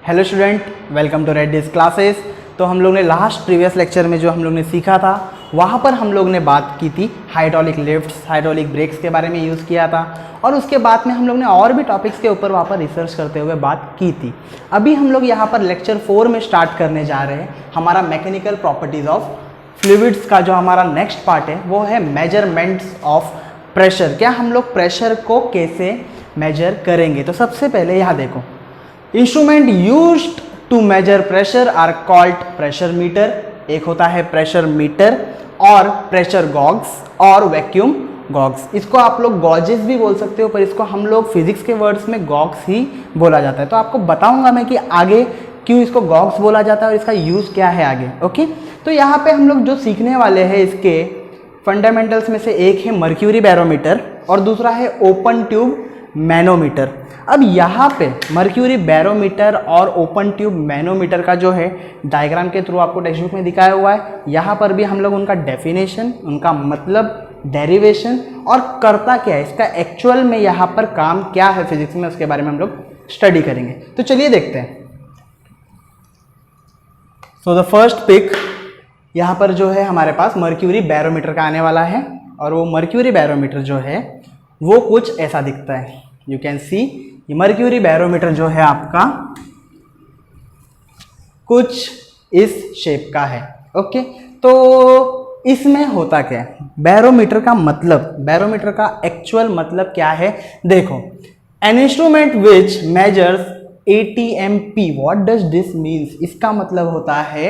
Hello student, welcome to Radis classes. तो हम लोग ने लास्ट प्रीवियस लेक्चर में जो हम लोग ने सीखा था वहाँ पर हम लोग ने बात की थी हाइड्रोलिक लिफ्ट्स, हाइड्रोलिक ब्रेक्स के बारे में यूज़ किया था और उसके बाद में हम लोग ने और भी टॉपिक्स के ऊपर वहाँ पर रिसर्च करते हुए बात की थी। अभी हम लोग यहाँ पर लेक्चर 4 में स्टार्ट करने जा रहे हैं। हमारा मैकेनिकल प्रॉपर्टीज़ ऑफ फ्लूइड्स का जो हमारा नेक्स्ट पार्ट है वो है मेजरमेंट्स ऑफ प्रेशर। क्या हम लोग प्रेशर को कैसे मेजर करेंगे। तो सबसे पहले यहाँ देखो, instrument used to measure pressure are called pressure meter. एक होता है प्रेशर मीटर और प्रेशर गॉग्स और वैक्यूम गॉग्स। इसको आप लोग गॉजेस भी बोल सकते हो, पर इसको हम लोग फिजिक्स के वर्ड्स में गॉग्स ही बोला जाता है। तो आपको बताऊंगा मैं कि आगे क्यों इसको गॉग्स बोला जाता है और इसका यूज़ क्या है आगे। ओके, तो यहाँ पे हम लोग जो सीखने वाले हैं इसके फंडामेंटल्स में से एक है मर्क्यूरी बैरोमीटर और दूसरा है ओपन ट्यूब मैनोमीटर। अब यहाँ पे मर्क्यूरी बैरोमीटर और ओपन ट्यूब मैनोमीटर का जो है डायग्राम के थ्रू आपको टेक्स्ट बुक में दिखाया हुआ है। यहाँ पर भी हम लोग उनका डेफिनेशन, उनका मतलब, डेरिवेशन और करता क्या है, इसका एक्चुअल में यहाँ पर काम क्या है फिजिक्स में, उसके बारे में हम लोग स्टडी करेंगे। तो चलिए देखते हैं। सो द फर्स्ट पिक यहाँ पर जो है हमारे पास मर्क्यूरी बैरोमीटर का आने वाला है और वो मर्क्यूरी बैरोमीटर जो है वो कुछ ऐसा दिखता है। यू कैन सी, ये मर्क्यूरी बैरोमीटर जो है आपका कुछ इस शेप का है। ओके, तो इसमें होता क्या है, बैरोमीटर का मतलब, बैरोमीटर का एक्चुअल मतलब क्या है। देखो, N instrument which measures ATMP, what does this means. इसका मतलब होता है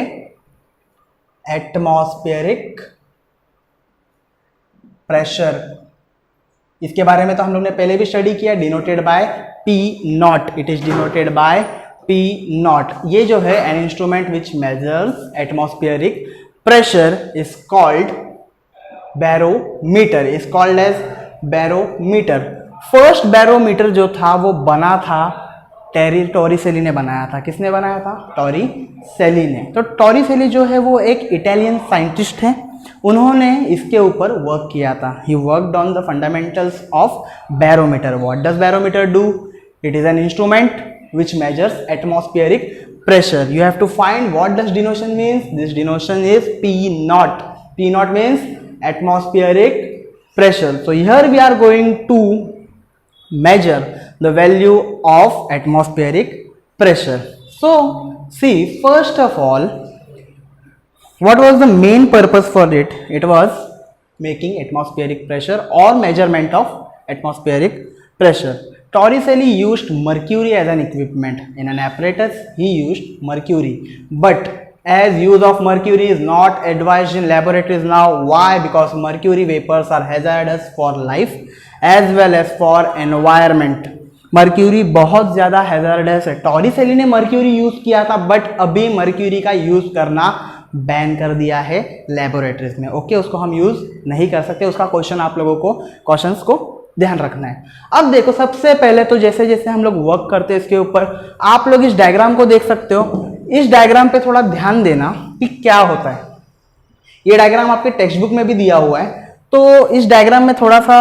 एटमॉस्फेरिक प्रेशर। इसके बारे में तो हम लोग ने पहले भी स्टडी किया, denoted by P0, it is denoted by P0। ये जो है an instrument which measures atmospheric pressure is called barometer, is called as barometer. First barometer जो था वो बना था टॉरिसेली ने बनाया था। किसने बनाया था? टॉरिसेली ने। तो टॉरिसेली जो है वो एक इटालियन साइंटिस्ट है, उन्होंने इसके ऊपर वर्क किया था। He worked on the fundamentals of barometer. What does barometer do? It is an instrument which measures atmospheric pressure. You have to find what does denotation means. This denotation is P0. P0 means atmospheric pressure. So here we are going to measure the value of atmospheric pressure. So see, first of all, what was the main purpose for it? It was making atmospheric pressure or measurement of atmospheric pressure. Torricelli used mercury as an equipment. In an apparatus, he used mercury. But as use of mercury is not advised in laboratories now. Why? Because mercury vapors are hazardous for life as well as for environment. Mercury बहुत ज़्यादा hazardous है। टॉरिसेली ने mercury use किया था, but अभी mercury का use करना ban कर दिया है लेबोरेटरीज में। ओके, उसको हम यूज़ नहीं कर सकते। उसका क्वेश्चन आप लोगों को, क्वेश्चंस को ध्यान रखना है। अब देखो, सबसे पहले तो जैसे जैसे हम लोग वर्क करते हैं इसके ऊपर, आप लोग इस डायग्राम को देख सकते हो। इस डायग्राम पे थोड़ा ध्यान देना कि क्या होता है। ये डायग्राम आपके टेक्स्ट बुक में भी दिया हुआ है। तो इस डायग्राम में थोड़ा सा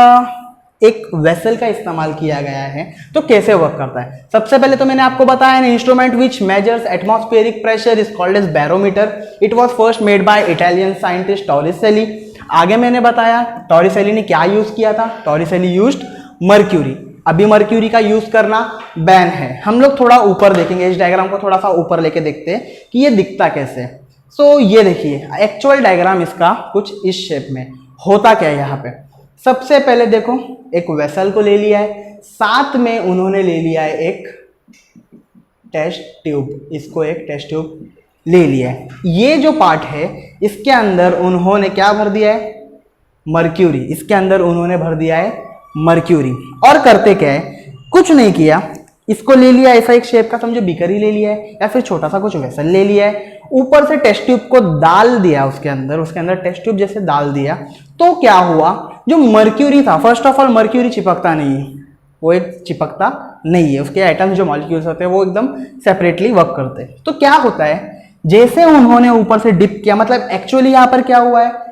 एक वेसल का इस्तेमाल किया गया है। तो कैसे वर्क करता है, सबसे पहले तो मैंने आपको बताया, an instrument which measures atmospheric pressure is called as barometer. It was first made by Italian scientist Torricelli. आगे मैंने बताया टॉरिसेली ने क्या यूज किया था। Torricelli used mercury. अभी मर्क्यूरी का यूज करना बैन है। हम लोग थोड़ा ऊपर देखेंगे, इस डायग्राम को थोड़ा सा ऊपर लेके देखते हैं कि ये दिखता कैसे। सो ये देखिए, एक्चुअल डायग्राम इसका कुछ इस शेप में होता क्या है। यहाँ पे सबसे पहले देखो, एक वेसल को ले लिया है, साथ में उन्होंने ले लिया है एक टेस्ट ट्यूब। इसको एक टेस्ट ट्यूब ले लिया है। ये जो पार्ट है इसके अंदर उन्होंने क्या भर दिया है? मर्क्यूरी। इसके अंदर उन्होंने भर दिया है मर्क्यूरी। और करते क्या है, कुछ नहीं किया, इसको ले लिया ऐसा एक शेप का, समझो बीकर ले लिया है या फिर छोटा सा कुछ वेसल ले लिया है। ऊपर से टेस्ट ट्यूब को डाल दिया उसके अंदर टेस्ट ट्यूब जैसे डाल दिया। तो क्या हुआ, जो मर्क्यूरी था, फर्स्ट ऑफ ऑल मर्क्यूरी चिपकता नहीं है, वो एक चिपकता नहीं है। उसके एटम्स जो मॉलिक्यूल्स होते हैं वो एकदम सेपरेटली वर्क करते हैं। तो क्या होता है, जैसे उन्होंने ऊपर से डिप किया, मतलब एक्चुअली यहाँ पर क्या हुआ है,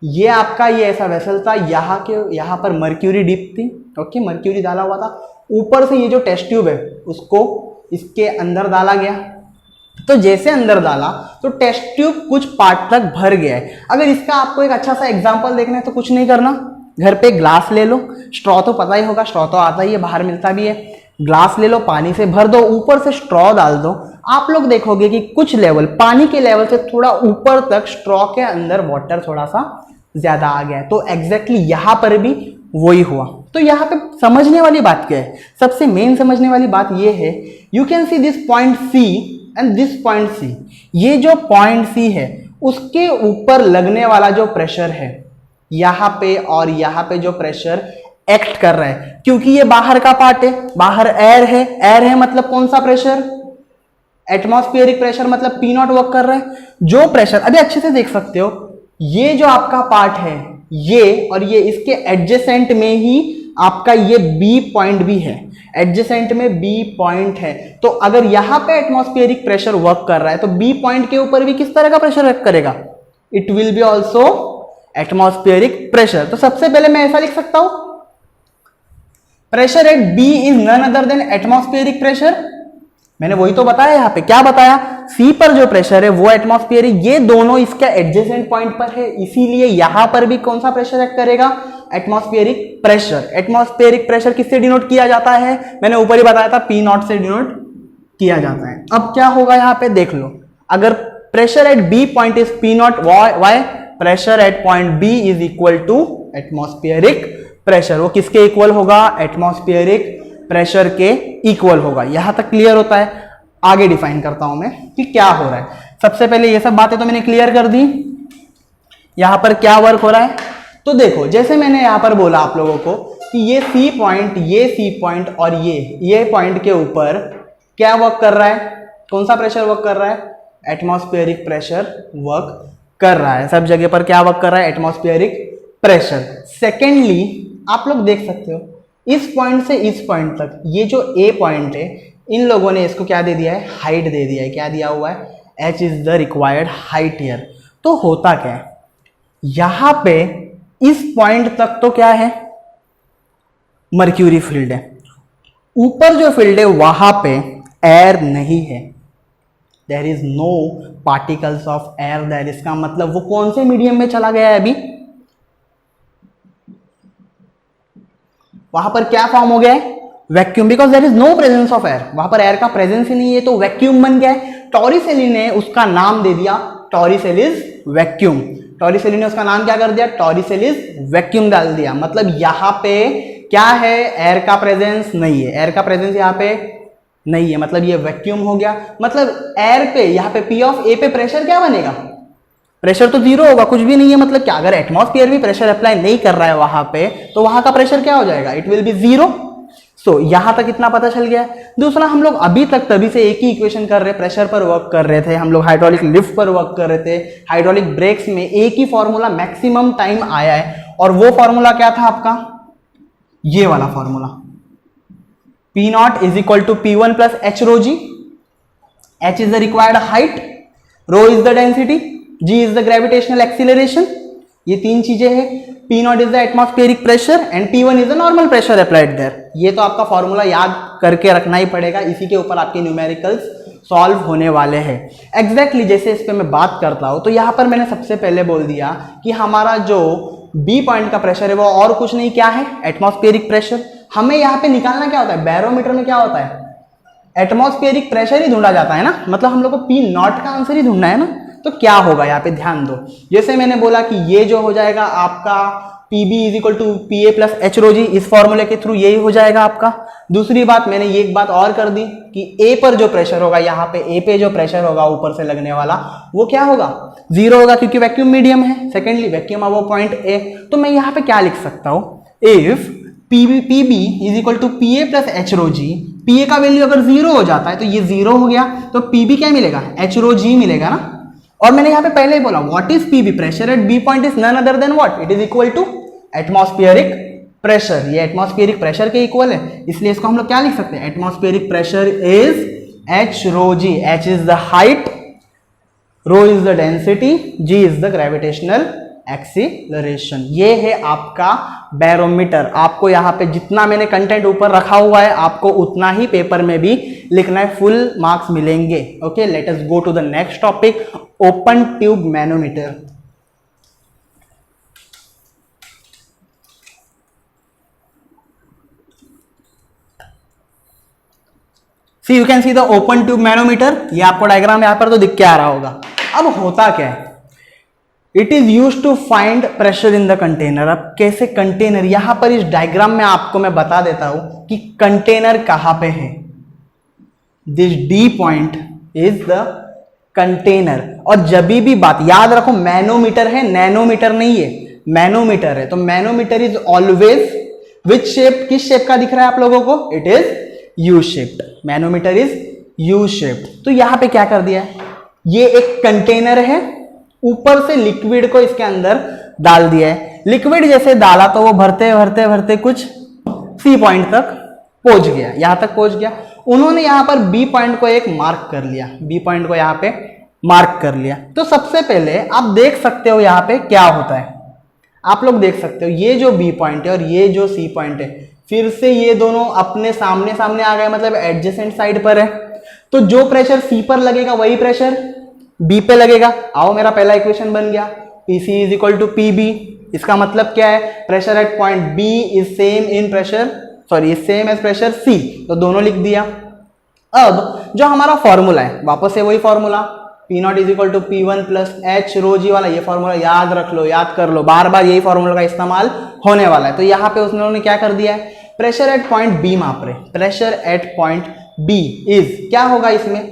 ये आपका ये ऐसा वेसल था, यहाँ पर मर्क्यूरी डिप थी। ओके, मर्क्यूरी डाला हुआ था। ऊपर से ये जो टेस्ट ट्यूब है उसको इसके अंदर डाला गया। तो जैसे अंदर डाला तो टेस्ट ट्यूब कुछ पार्ट तक भर गया है। अगर इसका आपको एक अच्छा सा एग्जांपल देखना है तो कुछ नहीं करना, घर पे ग्लास ले लो, स्ट्रॉ तो पता ही होगा, स्ट्रॉ तो आता ही है, बाहर मिलता भी है। ग्लास ले लो, पानी से भर दो, ऊपर से स्ट्रॉ डाल दो। आप लोग देखोगे कि कुछ लेवल, पानी के लेवल से थोड़ा ऊपर तक स्ट्रॉ के अंदर वाटर थोड़ा सा ज्यादा आ गया है। तो एग्जैक्टली यहां पर भी वही हुआ। तो यहाँ पे समझने वाली बात क्या है, सबसे मेन समझने वाली बात ये है, you can see this point C and this point C. ये जो पॉइंट सी है उसके ऊपर लगने वाला जो प्रेशर है यहाँ पे और यहाँ पे जो प्रेशर एक्ट कर रहा है, क्योंकि ये बाहर का पार्ट है, बाहर एयर है, एयर है मतलब कौन सा प्रेशर, एटमॉस्फेरिक प्रेशर, मतलब पी नॉट वर्क कर रहा है। जो प्रेशर अभी अच्छे से देख सकते हो, ये जो आपका पार्ट है ये और ये, इसके एडजेसेंट में ही आपका ये बी पॉइंट भी है, एडजेसेंट में बी पॉइंट है। तो अगर यहां पे एटमॉस्फेरिक प्रेशर वर्क कर रहा है तो बी पॉइंट के ऊपर भी किस तरह का प्रेशर वर्क करेगा, it will be also atmospheric pressure. तो सबसे पहले मैं ऐसा लिख सकता हूं, pressure at B is none other than atmospheric pressure. मैंने वही तो बताया, यहां पे क्या बताया, सी पर जो प्रेशर है वो एटमॉस्फेरिक, ये दोनों इसका एडजेसेंट पॉइंट पर है, इसीलिए यहां पर भी कौन सा प्रेशर एक्ट करेगा, एटमॉस्फेरिक प्रेशर। एटमॉस्फेरिक प्रेशर किससे डिनोट किया जाता है, मैंने ऊपर ही बताया था, पी नॉट से डिनोट किया जाता है। अब क्या होगा यहां पे देख लो, अगर pressure at B point is P naught, why pressure at point B is equal to atmospheric pressure. वो किसके इक्वल होगा, एटमॉस्फेरिक प्रेशर के इक्वल होगा। यहां तक क्लियर होता है। आगे डिफाइन करता हूं मैं कि क्या हो रहा है। सबसे पहले ये सब बातें तो मैंने क्लियर कर दी, यहां पर क्या वर्क हो रहा है। तो देखो, जैसे मैंने यहां पर बोला आप लोगों को कि ये सी पॉइंट, ये सी पॉइंट और ये पॉइंट के ऊपर क्या वर्क कर रहा है, कौन सा प्रेशर वर्क कर रहा है, एटमॉस्फेरिक प्रेशर वर्क कर रहा है। सब जगह पर क्या वर्क कर रहा है, एटमॉस्फेरिक प्रेशर। सेकेंडली आप लोग देख सकते हो, इस पॉइंट से इस पॉइंट तक ये जो ए पॉइंट है, इन लोगों ने इसको क्या दे दिया है, हाइट दे दिया है। क्या दिया हुआ है, h is the required height here. तो होता क्या है, यहां पे इस पॉइंट तक तो क्या है, मर्क्यूरी फील्ड है, ऊपर जो फील्ड है वहां पे एयर नहीं है, there is no particles of air there. इसका मतलब वो कौन से मीडियम में चला गया है, अभी वहां पर क्या फॉर्म हो गया है, vacuum, because there is no presence of air. वहां पर एयर का प्रेजेंस ही नहीं है तो वैक्यूम बन गया है। टॉरिसेली ने उसका नाम दे दिया टॉरिसेलिस वैक्यूम। टॉरिसेली ने उसका नाम क्या कर दिया, टॉरिसेलिस वैक्यूम डाल दिया। मतलब यहां पे क्या है, एयर का प्रेजेंस नहीं है, एयर का प्रेजेंस यहाँ पे नहीं है, मतलब ये वैक्यूम हो गया। मतलब एयर पे यहाँ पे पी ऑफ ए पे प्रेशर क्या बनेगा, प्रेशर तो जीरो होगा, कुछ भी नहीं है। मतलब क्या, अगर एटमॉस्फेयर भी प्रेशर अप्लाई नहीं कर रहा है वहां पे, तो वहां का प्रेशर क्या हो जाएगा, इट विल बी जीरो। सो यहां तक इतना पता चल गया। दूसरा, हम लोग अभी तक तभी से एक ही इक्वेशन कर रहे, प्रेशर पर वर्क कर रहे थे, हम लोग हाइड्रोलिक लिफ्ट पर वर्क कर रहे थे। हाइड्रोलिक ब्रेक्स में एक ही फॉर्मूला मैक्सिमम टाइम आया है, और वो फॉर्मूला क्या था आपका, ये वाला formula, P naught is equal to P1 plus H rho G. H is the required height, rho is the density, G is the gravitational acceleration. ये तीन चीजें हैं। P naught is the atmospheric pressure and P1 is the normal pressure applied there. ये तो आपका formula याद करके रखना ही पड़ेगा, इसी के ऊपर आपके न्यूमेरिकल्स सॉल्व होने वाले हैं। एग्जैक्टली जैसे इस पे मैं बात करता हूं, तो यहां पर मैंने सबसे पहले बोल दिया कि हमारा जो बी पॉइंट का प्रेशर है वो और कुछ नहीं, क्या है, एटमॉस्फेरिक प्रेशर। हमें यहाँ पे निकालना क्या होता है, बैरोमीटर में क्या होता है, एटमॉस्फेरिक प्रेशर ही ढूंढा जाता है ना, मतलब हम लोग को पी नॉट का आंसर ही ढूंढना है ना। तो क्या होगा यहाँ पे ध्यान दो, जैसे मैंने बोला कि ये जो हो जाएगा आपका PB is equal to PA plus H rho G, इस फॉर्मूले के थ्रू यही हो जाएगा आपका। दूसरी बात, मैंने ये एक बात और कर दी कि A पर जो प्रेशर होगा, यहाँ पे A पे जो प्रेशर होगा ऊपर से लगने वाला, वो क्या होगा, जीरो होगा, क्योंकि वैक्यूम मीडियम है। सेकेंडली वैक्यूम वो पॉइंट A। तो मैं यहाँ पे क्या लिख सकता हूँ, if PB is equal to PA plus H rho G, PA का वैल्यू अगर जीरो हो जाता है तो ये जीरो हो गया, तो PB क्या मिलेगा, एच रो जी मिलेगा ना। और मैंने यहाँ पे पहले ही बोला, what is PB, pressure at B point is none other than what, it is equal to atmospheric pressure. ये एटमॉस्फेरिक प्रेशर के इक्वल है, इसलिए इसको हम लोग क्या लिख सकते हैं, atmospheric pressure is H rho G. H is the height, rho is the density, G is the gravitational acceleration. ये है आपका बैरोमीटर। आपको यहाँ पे जितना मैंने कंटेंट ऊपर रखा हुआ है, आपको उतना ही पेपर में भी लिखना है, फुल मार्क्स मिलेंगे। Okay, let us go to the next topic, open tube manometer. See you can see the open tube manometer, ये आपको डायग्राम यहाँ पर तो दिख के आ रहा होगा। अब होता क्या है, it is use to find pressure in the container. अब कैसे कंटेनर, यहां पर इस डायग्राम में आपको मैं बता देता हूं कि कंटेनर कहां पे है। This D point is the container. और जब भी बात याद रखो, मैनोमीटर है, नैनोमीटर नहीं है, मैनोमीटर है। तो manometer is always which shape, किस शेप का दिख रहा है आप लोगों को, it is U shaped. Manometer is U shaped. तो यहां पे क्या कर दिया है, ये एक कंटेनर है, ऊपर से लिक्विड को इसके अंदर डाल दिया है। लिक्विड जैसे डाला तो वो भरते भरते भरते कुछ सी पॉइंट तक पहुंच गया, यहां तक पहुंच गया। उन्होंने यहां पर बी पॉइंट को एक मार्क कर लिया, बी पॉइंट को यहां पे मार्क कर लिया। तो सबसे पहले आप देख सकते हो यहां पे क्या होता है, आप लोग देख सकते हो ये जो बी पॉइंट है और ये जो सी पॉइंट है, फिर से ये दोनों अपने सामने सामने आ गए, मतलब एडजेसेंट साइड पर है। तो जो प्रेशर सी पर लगेगा वही प्रेशर बी पे लगेगा। आओ, मेरा पहला इक्वेशन बन गया, PC is equal to PB. इसका मतलब क्या है, pressure at point B is same in pressure, sorry is same as pressure C, तो दोनों लिख दिया। अब जो हमारा फॉर्मूला है, वापस से वही formula, P not is equal to P one plus H rho G वाला, ये फॉर्मूला याद रख लो, याद कर लो, बार बार यही फॉर्मूला का इस्तेमाल होने वाला है। तो यहाँ पे उसने क्या कर दिया है, प्रेशर एट पॉइंट बी माप रहे, pressure at point B is, क्या होगा इसमें,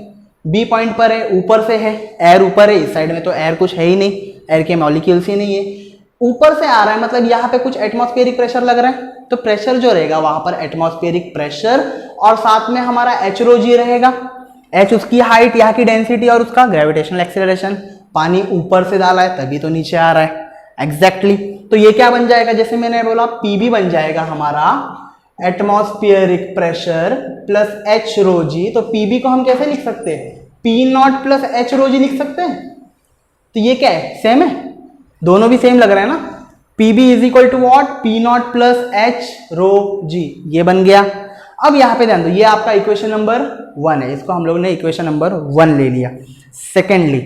बी पॉइंट पर है, ऊपर से है, एयर ऊपर है, इस साइड में तो एयर कुछ है ही नहीं, एयर के मॉलिक्यूल्स ही नहीं है, ऊपर से आ रहा है, मतलब यहाँ पे कुछ एटमॉस्फेरिक प्रेशर लग रहा है। तो प्रेशर जो रहेगा वहां पर एटमॉस्फेरिक प्रेशर, और साथ में हमारा एच रो जी रहेगा, एच उसकी हाइट, यहाँ की डेंसिटी, और उसका ग्रेविटेशनल एक्सेलरेशन। पानी ऊपर से डाला है तभी तो नीचे आ रहा है, एग्जैक्टली। तो ये क्या बन जाएगा, जैसे मैंने बोला पीबी बन जाएगा हमारा atmospheric pressure plus H rho जी। तो पीबी को हम कैसे लिख सकते हैं, P not plus H rho जी लिख सकते हैं। तो ये क्या है, सेम है, दोनों भी सेम लग रहा है ना। PB is equal to what, P not plus H rho G, ये बन गया। अब यहां पे ध्यान दो, ये आपका इक्वेशन नंबर 1 है, इसको हम लोग ने इक्वेशन नंबर 1 ले लिया। सेकेंडली,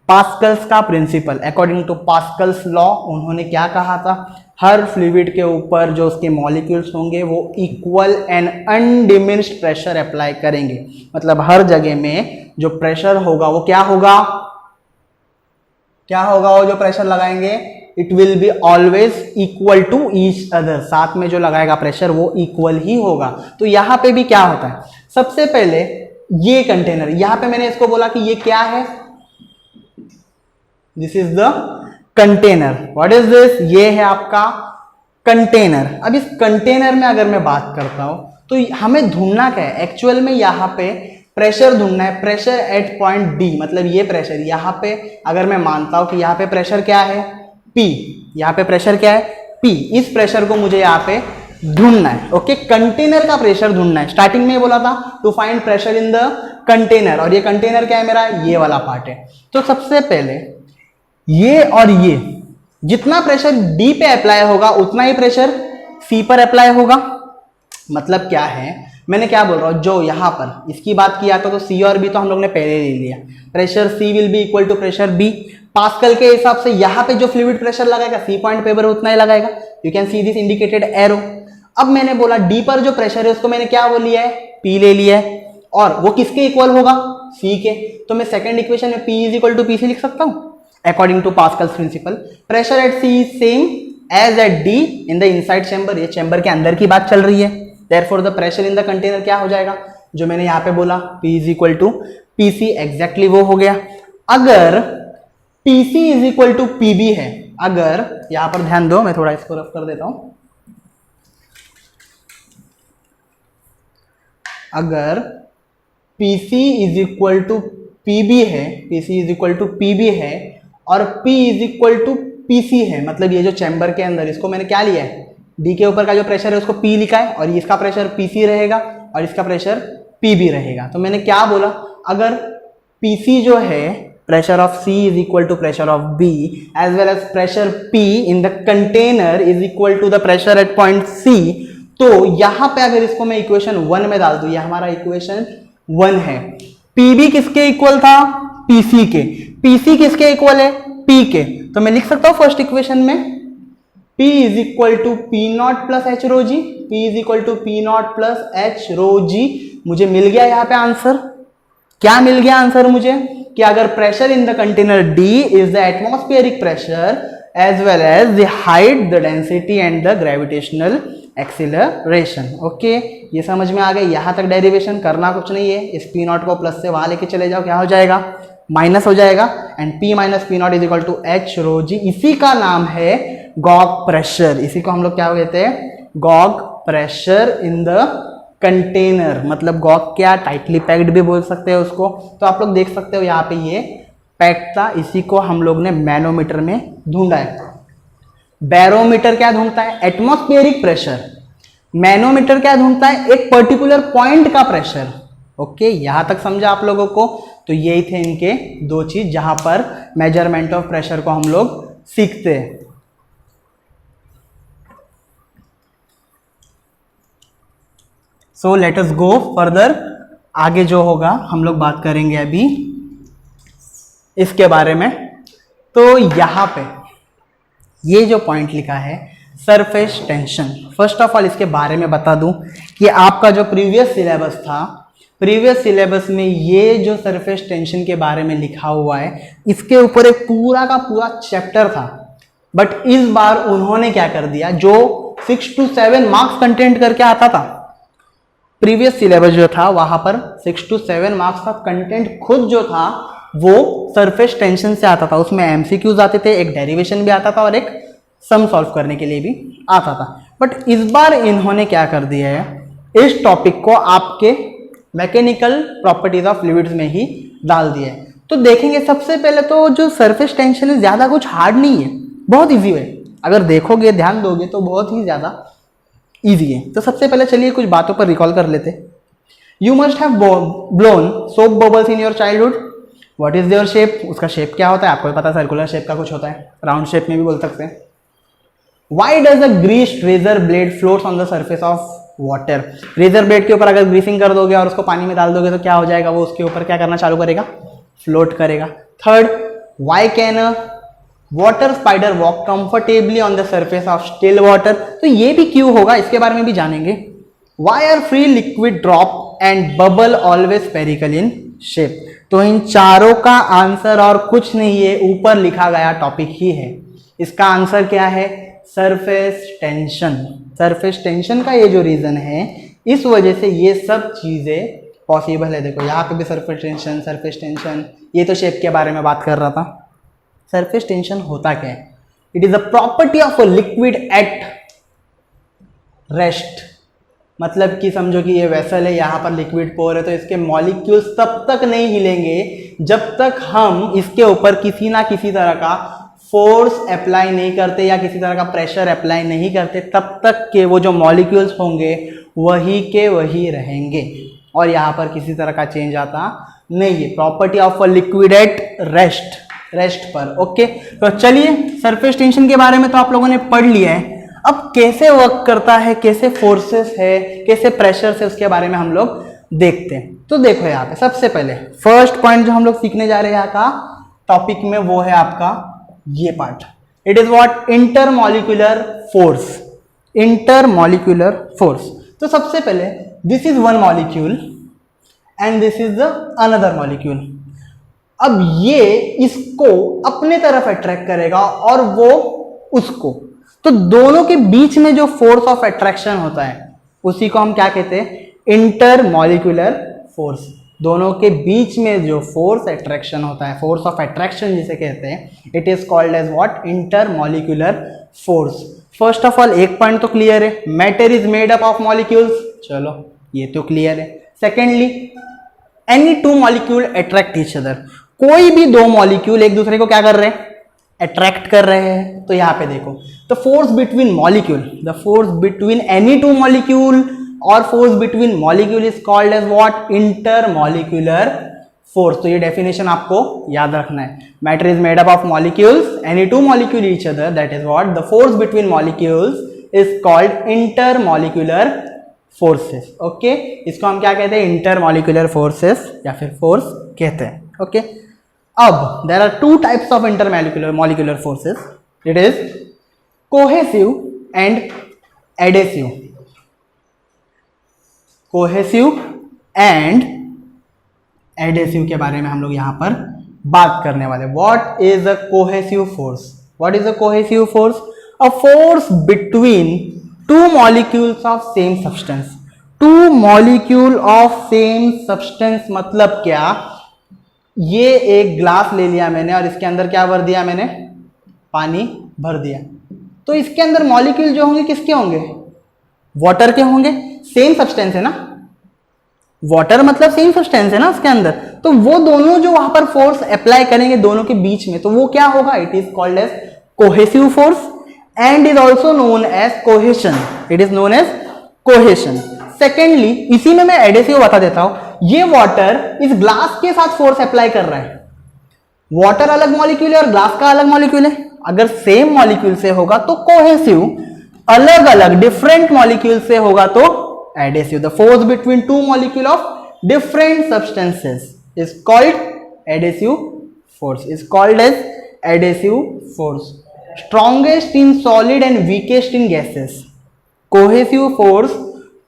पास्कल्स का principle, according to Pascal's law, उन्होंने क्या कहा था, हर फ्लूइड के ऊपर जो उसके मॉलिक्यूल्स होंगे वो equal and undiminished pressure apply करेंगे। मतलब हर जगह में जो प्रेशर होगा वो क्या होगा, क्या होगा, वो जो प्रेशर लगाएंगे it will be always equal to each other, साथ में जो लगाएगा प्रेशर वो इक्वल ही होगा। तो यहां पे भी क्या होता है, सबसे पहले ये कंटेनर, यहां पे मैंने इसको बोला कि ये क्या है, this is the container. What is this, ये है आपका कंटेनर। अब इस कंटेनर में अगर मैं बात करता हूं तो हमें ढूंढना क्या है, एक्चुअल में यहां पे प्रेशर ढूंढना है, प्रेशर एट पॉइंट डी, मतलब ये प्रेशर यहां पे, अगर मैं मानता हूं कि यहां पे प्रेशर क्या है, P, यहां पे प्रेशर क्या है, P, इस प्रेशर को मुझे यहां पे ढूंढना है। ओके, कंटेनर का प्रेशर ढूंढना है। स्टार्टिंग में बोला था to find pressure in the container, और ये कंटेनर क्या है मेरा, ये वाला पार्ट है। तो सबसे पहले ये और ये, जितना प्रेशर D पे अप्लाई होगा उतना ही प्रेशर C पर अप्लाई होगा। मतलब क्या है, मैंने क्या बोल रहा हूं, जो यहां पर इसकी बात किया तो C और B तो हम लोग ने पहले ले लिया, pressure C will be equal to pressure B। Pascal के हिसाब से यहाँ पे जो फ्लूइड प्रेशर लगाएगा सी पॉइंट पे उतना ही लगाएगा। You can see this indicated arrow. अब मैंने बोला डी पर जो प्रेशर है उसको मैंने क्या वो लिया है, पी ले लिया है, और वो किसके इक्वल होगा, सी के। तो मैं सेकंड इक्वेशन में P is equal to P C लिख सकता हूँ according to Pascal's principle. Pressure at C is same as at D in the inside chamber, ये चैम्बर के अंदर की बात चल रही है। Therefore the pressure in the container क्या हो जाएगा, जो मैंने यहाँ पे बोला P is equal to P C, exactly वो हो गया। अगर PC is equal to PB है, अगर यहां पर ध्यान दो, मैं थोड़ा इसको रफ कर देता हूं, अगर PC is equal to PB है, PC is equal to PB है और P is equal to PC है, मतलब ये जो चैम्बर के अंदर, इसको मैंने क्या लिया है, D के ऊपर का जो प्रेशर है उसको P लिखा है, और इसका प्रेशर PC रहेगा और इसका प्रेशर PB रहेगा। तो मैंने क्या बोला, अगर PC जो है pressure of C is equal to pressure of B as well as pressure P in the container is equal to the pressure at point C, तो यहां पे अगर इसको मैं इक्वेशन 1 में डाल दूं, ये हमारा इक्वेशन 1 है। पीबी किसके इक्वल था? पीसी के। पीसी किसके इक्वल है? पी के। तो मैं लिख सकता हूं फर्स्ट इक्वेशन में P is equal to P not plus H rho G. P is equal to P not plus H rho G. मुझे मिल गया यहां पे आंसर। क्या मिल गया आंसर मुझे? कि अगर pressure in the container D is the atmospheric pressure as well as the height, the density and the gravitational acceleration. Okay, ये समझ में आ गया। यहां तक डेरिवेशन करना कुछ नहीं है। इस पी नॉट को प्लस से वहां लेके चले जाओ, क्या हो जाएगा? माइनस हो जाएगा। And P minus P not is equal to H rho G. इसी का नाम है गॉग प्रेशर। इसी को हम लोग क्या कहते हैं? Gogh pressure in the container. मतलब गॉग क्या? टाइटली पैक्ड भी बोल सकते हैं उसको। तो आप लोग देख सकते हो यहाँ पे ये पैक्ड था। इसी को हम लोग ने मैनोमीटर में ढूंढा है। बैरोमीटर क्या ढूंढता है? Atmospheric pressure. मैनोमीटर क्या ढूंढता है? एक पर्टिकुलर पॉइंट का प्रेशर। ओके, यहां तक समझा आप लोगों को? तो यही थे इनके दो चीज जहां पर मेजरमेंट ऑफ प्रेशर को हम लोग सीखते हैं। So let us go further. आगे जो होगा हम लोग बात करेंगे अभी इसके बारे में। तो यहां पे ये जो पॉइंट लिखा है surface tension, first of all इसके बारे में बता दूं कि आपका जो प्रीवियस सिलेबस था, प्रीवियस सिलेबस में ये जो सरफेस टेंशन के बारे में लिखा हुआ है, इसके ऊपर एक पूरा का पूरा चैप्टर था। बट इस बार उन्होंने क्या कर दिया, जो 6 to 7 मार्क्स कंटेंट करके आता था, प्रीवियस सिलेबस जो था वहां पर 6 to 7 मार्क्स का कंटेंट खुद जो था वो सरफेस टेंशन से आता था। उसमें एमसीक्यूज आते थे, एक डेरिवेशन भी आता था और एक सम सॉल्व करने के लिए भी आता था। बट इस बार इन्होंने क्या कर दिया है, इस टॉपिक को आपके मैकेनिकल प्रॉपर्टीज ऑफ फ्लूइड्स में ही डाल दिया है। तो देखेंगे सबसे पहले तो जो सरफेस टेंशन है ज्यादा कुछ हार्ड नहीं है, बहुत इजी है। अगर देखोगे, ध्यान दोगे तो बहुत ही ज्यादा इजी है। तो सबसे पहले चलिए कुछ बातों पर रिकॉल कर लेते। You must have blown soap bubbles in your childhood. What is their shape? उसका शेप क्या होता है आपको पता है, सर्कुलर शेप का कुछ होता है, राउंड शेप में भी बोल सकते हैं। Why does a greased razor blade floats on the surface of water? Razor blade के ऊपर अगर ग्रीसिंग कर दोगे और उसको पानी में डाल दोगे तो क्या हो जाएगा, वो उसके ऊपर क्या करना चालू करेगा, फ्लोट करेगा। Third, why can a water spider walk comfortably on the surface of still water? तो ये भी क्यों होगा, इसके बारे में भी जानेंगे। Why are free liquid drop and bubble always spherical in shape? तो इन चारों का आंसर और कुछ नहीं है, ऊपर लिखा गया टॉपिक ही है। इसका आंसर क्या है, सरफेस टेंशन। सरफेस टेंशन का ये जो रीजन है, इस वजह से ये सब चीजें पॉसिबल है। देखो यहाँ पे भी सरफेस टेंशन, ये तो शेप के बारे में बात कर रहा था। सरफेस टेंशन होता क्या है? It is a property of a liquid at rest. मतलब कि समझो कि ये वेसल है, यहाँ पर लिक्विड पोर है, तो इसके मॉलिक्यूल्स तब तक नहीं हिलेंगे जब तक हम इसके ऊपर किसी ना किसी तरह का फोर्स अप्लाई नहीं करते या किसी तरह का प्रेशर अप्लाई नहीं करते, तब तक के वो जो मॉलिक्यूल्स होंगे वही के वही रहेंगे और यहाँ पर किसी तरह का चेंज आता नहीं है। Property of a liquid at rest पर। ओके, तो चलिए सरफेस टेंशन के बारे में तो आप लोगों ने पढ़ लिया है। अब कैसे वर्क करता है, कैसे फोर्सेस है, कैसे प्रेशर है, उसके बारे में हम लोग देखते हैं। तो देखो यहाँ पे सबसे पहले फर्स्ट पॉइंट जो हम लोग सीखने जा रहे हैं यहाँ का टॉपिक में, वो है आपका ये part. It is what, intermolecular force. Intermolecular force. तो सबसे पहले this is one molecule and this is the another molecule. अब ये इसको अपने तरफ अट्रैक्ट करेगा और वो उसको, तो दोनों के बीच में जो फोर्स ऑफ अट्रैक्शन होता है उसी को हम क्या कहते हैं, इंटरमॉलिक्यूलर फोर्स। दोनों के बीच में जो फोर्स अट्रैक्शन होता है, फोर्स ऑफ अट्रैक्शन जिसे कहते हैं, it is called as what, intermolecular force. First of all एक पॉइंट तो क्लियर है, matter is made up of molecules, चलो ये तो क्लियर है। Secondly, any two molecule attract each other. कोई भी दो मॉलिक्यूल एक दूसरे को क्या कर रहे हैं, अट्रैक्ट कर रहे हैं। तो यहां पे देखो, the force between molecule, the force between any two molecule और force between molecule is called as what, intermolecular force. तो ये डेफिनेशन आपको याद रखना है। Matter is made up of molecules, any two molecule each other, that is what, the force between molecules is called intermolecular forces. Okay, इसको हम क्या कहते हैं, इंटरमॉलिक्यूलर फोर्सेस या फिर फोर्स कहते हैं। ओके, अब there are two types of intermolecular forces, it is cohesive and adhesive. Cohesive and adhesive के बारे में हम लोग यहां पर बात करने वाले। What is a cohesive force? What is a cohesive force? A force between two molecules of same substance. To molecule of same substance मतलब क्या? ये एक ग्लास ले लिया मैंने और इसके अंदर क्या भर दिया मैंने? पानी भर दिया। तो इसके अंदर मॉलिक्यूल जो होंगे किसके होंगे? वाटर के होंगे। सेम सब्सटेंस है ना, वाटर मतलब सेम सब्सटेंस है ना उसके अंदर। तो वो दोनों जो वहां पर फोर्स अप्लाई करेंगे दोनों के बीच में, तो वो क्या होगा? It is called as cohesive force and is also known as cohesion. It is known as cohesion. Secondly, इसी में मैं एडेसिव बता देता हूं। ये वाटर इस ग्लास के साथ फोर्स अप्लाई कर रहा है। वाटर अलग मॉलिक्यूल है और ग्लास का अलग मॉलिक्यूल है। अगर सेम मॉलिक्यूल से होगा तो कोहेसिव, अलग अलग डिफरेंट मॉलिक्यूल से होगा तो adhesive. The force between two molecule of different substances is called adhesive force, is called as adhesive force. Strongest in solid and weakest in gases. Cohesive force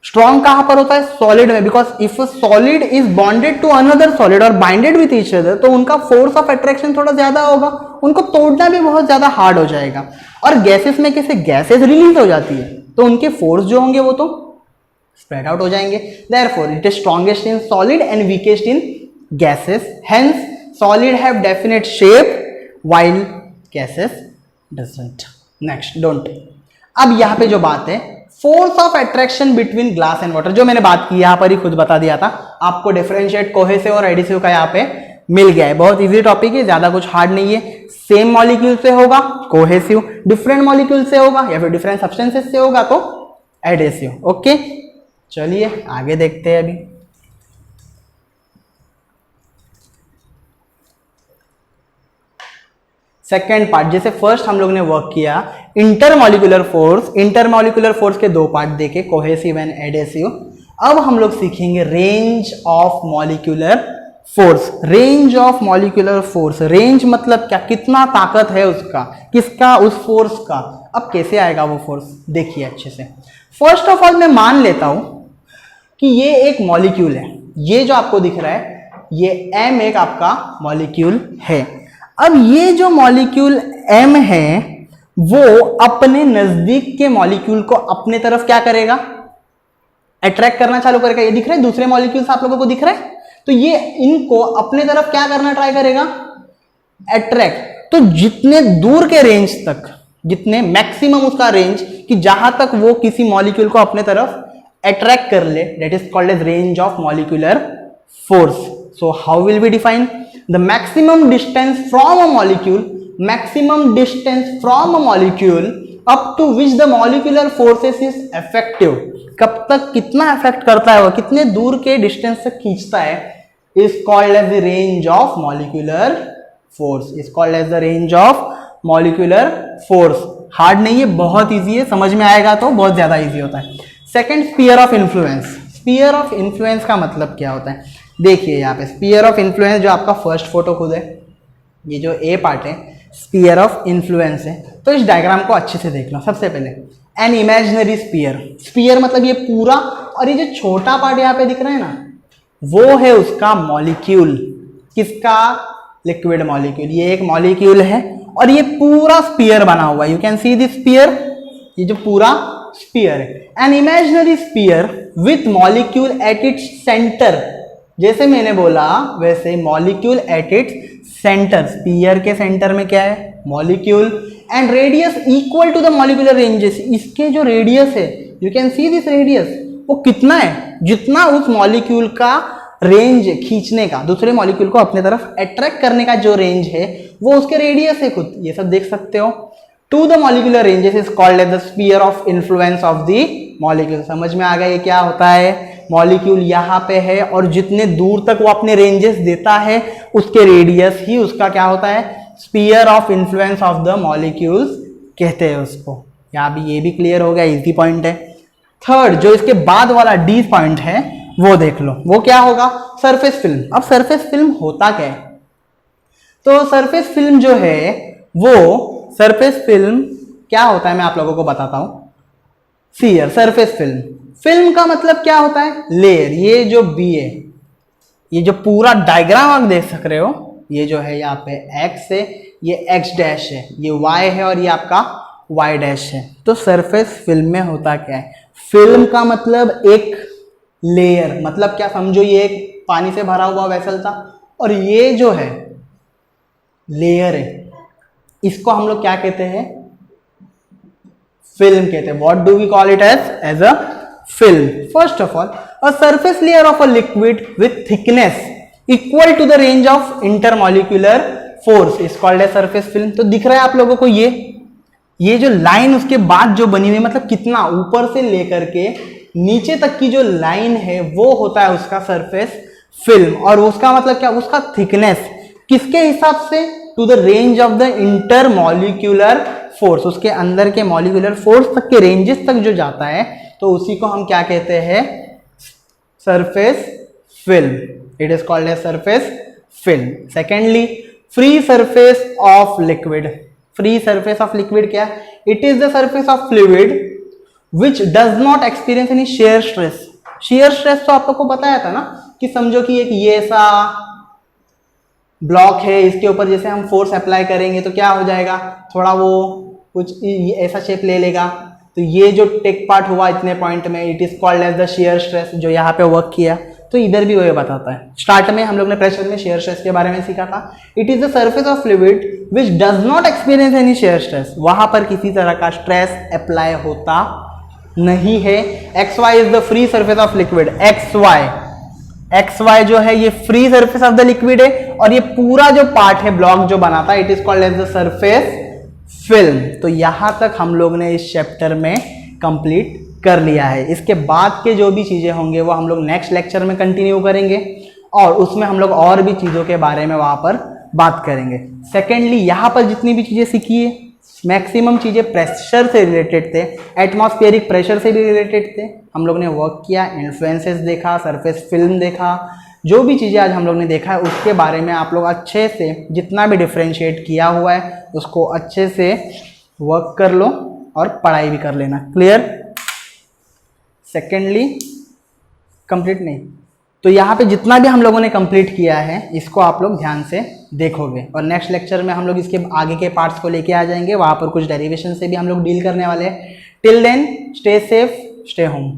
strong कहां पर होता है? Solid में, because if solid is bonded to another solid और binded with each other, तो उनका force of attraction थोड़ा ज्यादा होगा, उनको तोड़ना भी बहुत ज्यादा हार्ड हो जाएगा। और गैसेस में कैसे गैसेस रिलीज हो जाती है, तो उनके फोर्स जो होंगे वो तो स्प्रेड आउट हो जाएंगे। Therefore it is strongest in solid and weakest in gases. Hence solid have definite shape while gases doesn't. Next, don't. अब यहां पे जो बात है, force of attraction between glass and water, जो मैंने बात की यहां पर ही खुद बता दिया था आपको। डिफरेंशिएट कोहेसिव और एडिसिव का यहां पे मिल गया है। बहुत इजी टॉपिक है, ज्यादा कुछ हार्ड नहीं है। सेम मॉलिक्यूल से होगा कोहेसिव, डिफरेंट मॉलिक्यूल से होगा या फिर डिफरेंट सब्सटेंसेस से होगा तो एडेसिव। ओके, चलिए आगे देखते हैं अभी। सेकेंड पार्ट, जैसे फर्स्ट हम लोग ने वर्क किया इंटरमॉलिक्यूलर फोर्स। इंटरमॉलिक्यूलर फोर्स के दो पार्ट देखे, कोहेसिव एंड एडेसिव। अब हम लोग सीखेंगे range of molecular force. Range of molecular force, range मतलब क्या? कितना ताकत है उसका, किसका? उस फोर्स का। अब कैसे आएगा वो फोर्स, देखिए अच्छे से। फर्स्ट ऑफ ऑल मैं मान लेता हूं कि ये एक मॉलिक्यूल है। ये जो आपको दिख रहा है ये M एक आपका मॉलिक्यूल है। अब ये जो मॉलिक्यूल M है वो अपने नजदीक के मॉलिक्यूल को अपने तरफ क्या करेगा? अट्रैक्ट करना चालू करेगा। ये दिख रहा है दूसरे मॉलिक्यूल्स आप लोगों को दिख रहा है, तो ये इनको अपने तरफ क्या करना ट्राई करेगा? अट्रैक्ट। तो जितने दूर के रेंज तक, जितने मैक्सिमम उसका रेंज कि जहां तक वो किसी मॉलिक्यूल को अपने तरफ अट्रैक्ट कर ले, that is called as range of molecular force. So how will we define? The maximum distance from a molecule, maximum distance from a molecule up to which the molecular forces is effective. कब तक कितना effect करता है वो, कितने दूर के distance तक खींचता है, is called as the range of molecular force. is called as the range of molecular force. Hard नहीं है, बहुत इजी है, समझ में आएगा तो बहुत ज्यादा इजी होता है। Second, sphere of influence. Sphere of influence का मतलब क्या होता है? देखिए यहाँ पे स्फीयर ऑफ इन्फ्लुएंस, जो आपका फर्स्ट फोटो खुद है, ये जो ए पार्ट है स्फीयर ऑफ इन्फ्लुएंस है। तो इस डायग्राम को अच्छे से देख लो। सबसे पहले एन इमेजिनरी स्फीयर। स्फीयर मतलब ये पूरा, और ये जो छोटा पार्ट यहाँ पे दिख रहा है ना, वो है उसका मॉलिक्यूल। किसका? Liquid molecule. ये एक मॉलिक्यूल है और ये पूरा स्फीयर बना हुआ है। You can see this sphere, ये जो पूरा स्फीयर है। An imaginary sphere with molecule at its centre. जैसे मैंने बोला वैसे molecule at its centre, sphere के सेंटर में क्या है? Molecule. And radius equal to the molecular ranges. इसके जो रेडियस है, you can see this radius, वो कितना है? जितना उस मॉलिक्यूल का रेंज खींचने का, दूसरे मॉलिक्यूल को अपने तरफ अट्रैक्ट करने का जो रेंज है वो उसके रेडियस है खुद। ये सब देख सकते हो। To the molecular ranges is called as the sphere of influence of the molecule. समझ में आ गया ये क्या होता है? मॉलिक्यूल यहाँ पे है और जितने दूर तक वो अपने रेंजेस देता है उसके रेडियस ही उसका क्या होता है? Sphere of influence of the molecules कहते हैं उसको। यहाँ भी ये भी क्लियर हो गया, इजी पॉइंट है। थर्ड जो इसके बाद वाला डी पॉइंट है वो देख लो, वो क्या होगा, सरफेस फिल्म। अब सरफेस फिल्म होता क्या है, तो सरफेस फिल्म जो है वो सरफेस फिल्म क्या होता है मैं आप लोगों को बताता हूं। सीयर सरफेस फिल्म, फिल्म का मतलब क्या होता है, लेयर। ये जो बी है, ये जो पूरा डायग्राम आप देख सक रहे हो, ये जो है यहाँ पे एक्स है, ये एक्स डैश है, ये वाई है और ये आपका वाई डैश है। तो सरफेस फिल्म में होता क्या है, फिल्म का मतलब एक लेयर, मतलब क्या समझो, ये एक पानी से भरा हुआ वेसल था और ये जो है लेयर है, इसको हम लोग क्या कहते हैं, फिल्म कहते हैं। What do we call it as a film. First of all, a surface layer of a liquid with thickness equal to the range of intermolecular force is called as surface film. तो दिख रहा है आप लोगों को ये जो line उसके बाद जो बनी हुई, मतलब कितना ऊपर से लेकर के नीचे तक की जो लाइन है वो होता है उसका सरफेस फिल्म। और उसका मतलब क्या, उसका थिकनेस किसके हिसाब से, to the range of the intermolecular force, उसके अंदर के मॉलिक्यूलर फोर्स तक के रेंजेस तक जो जाता है तो उसी को हम क्या कहते हैं, surface film. It is called as surface film. Secondly, free surface of liquid. Free surface of liquid क्या, it is the surface of fluid which does not experience any shear stress. Shear stress तो आप लोग को बताया था ना, कि समझो कि एक ये सा ब्लॉक है, इसके ऊपर जैसे हम फोर्स अप्लाई करेंगे तो क्या हो जाएगा, थोड़ा वो कुछ ऐसा शेप ले लेगा। तो ये जो टेक पार्ट हुआ इतने पॉइंट में, it is called as the shear stress, जो यहाँ पे वर्क किया। तो इधर भी वही बताता है। स्टार्ट में हम लोग ने प्रेशर में शेयर स्ट्रेस के बारे में सीखा था। It is the surface of fluid which does not experience any shear stress. वहां पर किसी तरह का स्ट्रेस अप्लाई होता नहीं है। X Y is the free surface of liquid. X Y जो है ये free surface of the liquid है, और ये पूरा जो पार्ट है, ब्लॉक जो बना था, it is called as the surface film. तो यहां तक हम लोग ने इस चैप्टर में कंप्लीट कर लिया है। इसके बाद के जो भी चीजें होंगे वो हम लोग नेक्स्ट लेक्चर में कंटिन्यू करेंगे, और उसमें हम लोग और भी चीजों के बारे में वहां पर बात करेंगे। सेकेंडली, यहाँ पर जितनी भी चीजें सीखी है, मैक्सिमम चीजें प्रेशर से रिलेटेड थे, एटमॉस्फेरिक प्रेशर से भी रिलेटेड थे। हम लोग ने वर्क किया, इन्फ्लुएंसेस देखा, सरफेस फिल्म देखा, जो भी चीज़ें आज हम लोग ने देखा है उसके बारे में आप लोग अच्छे से, जितना भी डिफ्रेंशिएट किया हुआ है उसको अच्छे से वर्क कर लो और पढ़ाई भी कर लेना। क्लियर? सेकेंडली, कंप्लीट नहीं, तो यहाँ पे जितना भी हम लोगों ने कंप्लीट किया है इसको आप लोग ध्यान से देखोगे, और नेक्स्ट लेक्चर में हम लोग इसके आगे के पार्ट्स को लेके आ जाएंगे। वहाँ पर कुछ डेरिवेशन से भी हम लोग डील करने वाले हैं। Till then, stay safe, stay home.